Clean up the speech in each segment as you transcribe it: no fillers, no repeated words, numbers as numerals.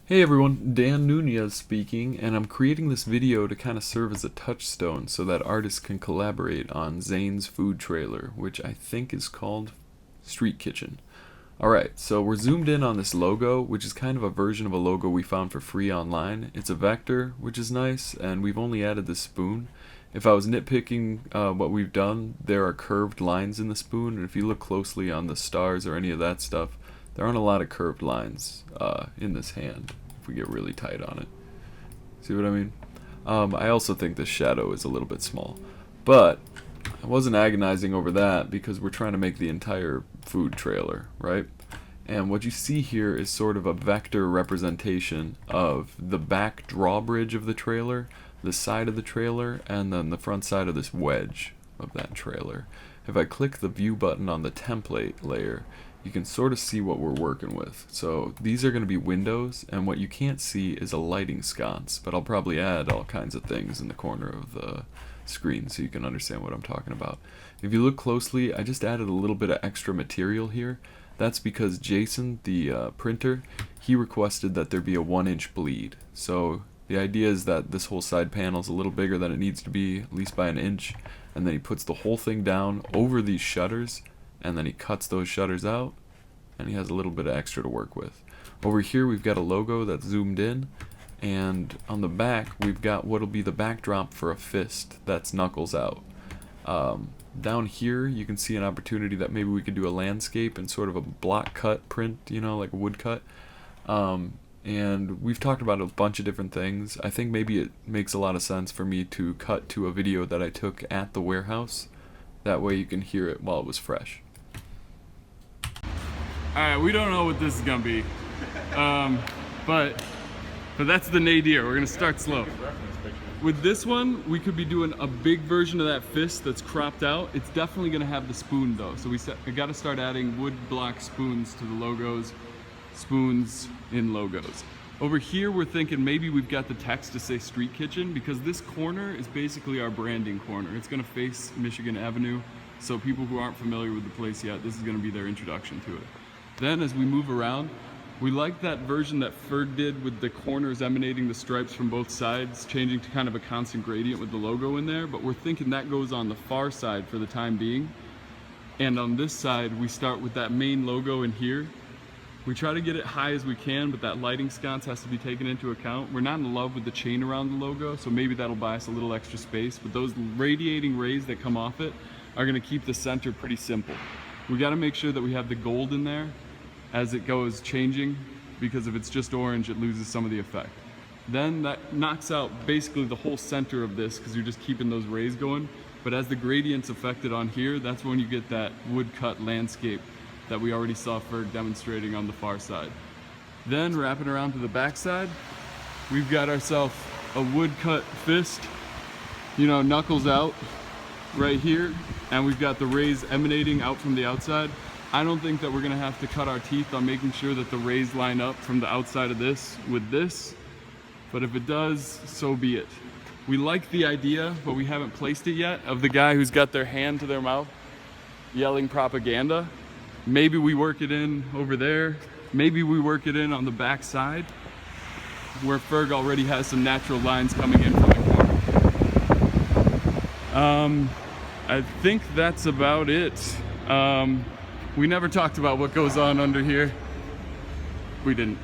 Hey everyone, Dan Nunez speaking, and I'm creating this video to kind of serve as a touchstone so that artists can collaborate on Zane's food trailer, which I think is called Street Kitchen. Alright, so we're zoomed in on this logo, which is kind of a version of a logo we found for free online. It's a vector, which is nice, and we've only added the spoon. If I was nitpicking what we've done, there are curved lines in the spoon, and if you look closely on the stars or any of that stuff, there aren't a lot of curved lines in this hand if we get really tight on it. See what I mean? I also think this shadow is a little bit small. But I wasn't agonizing over that because we're trying to make the entire food trailer, right? And what you see here is sort of a vector representation of the back drawbridge of the trailer, the side of the trailer, and then the front side of this wedge of that trailer. If I click the view button on the template layer, you can sort of see what we're working with. So these are going to be windows, and what you can't see is a lighting sconce, but I'll probably add all kinds of things in the corner of the screen so you can understand what I'm talking about. If you look closely, I just added a little bit of extra material here. That's because Jason, the printer, he requested that there be a 1-inch bleed. So the idea is that this whole side panel is a little bigger than it needs to be, at least by an inch, and then he puts the whole thing down over these shutters, and then he cuts those shutters out, and he has a little bit of extra to work with. Over here we've got a logo that's zoomed in, and on the back we've got what'll be the backdrop for a fist that's knuckles out. Down here you can see an opportunity that maybe we could do a landscape and sort of a block cut print, you know, like a wood cut. And we've talked about a bunch of different things. I think maybe it makes a lot of sense for me to cut to a video that I took at the warehouse. That way you can hear it while it was fresh. Alright, we don't know what this is gonna be, but that's the nadir. We're gonna start slow. With this one, we could be doing a big version of that fist that's cropped out. It's definitely gonna have the spoon though, so we gotta start adding wood block spoons to the logos, spoons in logos. Over here, we're thinking maybe we've got the text to say Street Kitchen because this corner is basically our branding corner. It's gonna face Michigan Avenue, so people who aren't familiar with the place yet, this is gonna be their introduction to it. Then as we move around, we like that version that Ferg did with the corners emanating the stripes from both sides, changing to kind of a constant gradient with the logo in there, but we're thinking that goes on the far side for the time being. And on this side, we start with that main logo in here. We try to get it high as we can, but that lighting sconce has to be taken into account. We're not in love with the chain around the logo, so maybe that'll buy us a little extra space, but those radiating rays that come off it are gonna keep the center pretty simple. We gotta make sure that we have the gold in there as it goes changing, because if it's just orange, it loses some of the effect. Then that knocks out basically the whole center of this because you're just keeping those rays going. But as the gradient's affected on here, that's when you get that woodcut landscape that we already saw Ferg demonstrating on the far side. Then wrapping around to the back side, we've got ourselves a woodcut fist, you know, knuckles out right here, and we've got the rays emanating out from the outside. I don't think that we're gonna have to cut our teeth on making sure that the rays line up from the outside of this with this, but if it does, so be it. We like the idea, but we haven't placed it yet, of the guy who's got their hand to their mouth yelling propaganda. Maybe we work it in over there. Maybe we work it in on the back side where Ferg already has some natural lines coming in from the corner. I think that's about it. We never talked about what goes on under here. We didn't.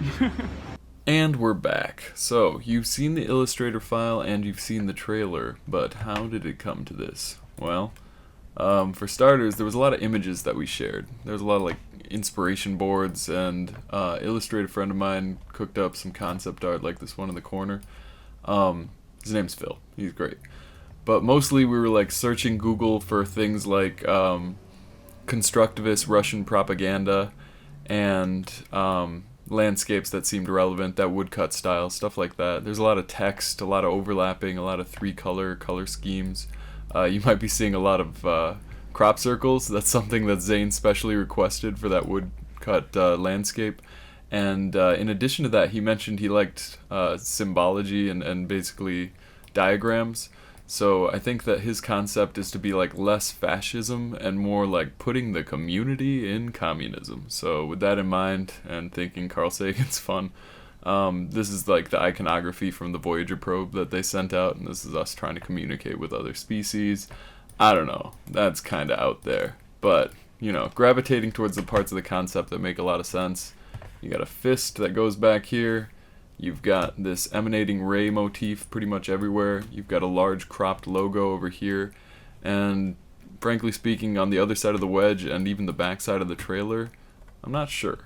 And we're back. So, you've seen the Illustrator file and you've seen the trailer, but how did it come to this? Well, for starters, there was a lot of images that we shared. There was a lot of like inspiration boards, and Illustrator friend of mine cooked up some concept art like this one in the corner. His name's Phil. He's great. But mostly we were like searching Google for things like constructivist Russian propaganda and landscapes that seemed relevant, that woodcut style, stuff like that. There's a lot of text, a lot of overlapping, a lot of color schemes. You might be seeing a lot of crop circles. That's something that Zane specially requested for that woodcut landscape. And in addition to that, he mentioned he liked symbology and basically diagrams. So I think that his concept is to be like less fascism and more like putting the community in communism. So with that in mind and thinking Carl Sagan's fun, This is like the iconography from the Voyager probe that they sent out, and this is us trying to communicate with other species. I don't know, that's kind of out there, but you know, gravitating towards the parts of the concept that make a lot of sense. You got a fist that goes back here. You've got this emanating ray motif pretty much everywhere. You've got a large cropped logo over here, and frankly speaking, on the other side of the wedge and even the back side of the trailer, I'm not sure.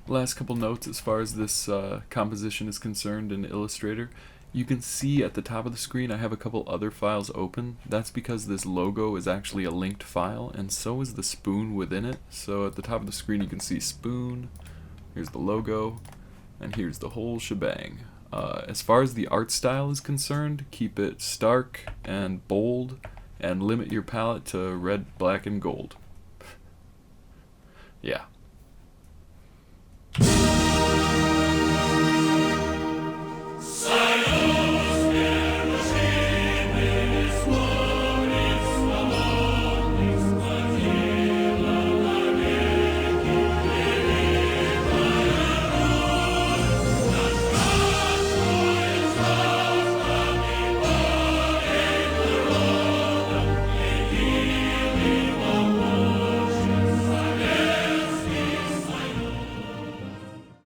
Last couple notes as far as this composition is concerned in Illustrator. You can see at the top of the screen I have a couple other files open. That's because this logo is actually a linked file, and so is the spoon within it. So at the top of the screen you can see spoon, here's the logo, and here's the whole shebang. As far as the art style is concerned, keep it stark and bold, and limit your palette to red, black, and gold. Yeah.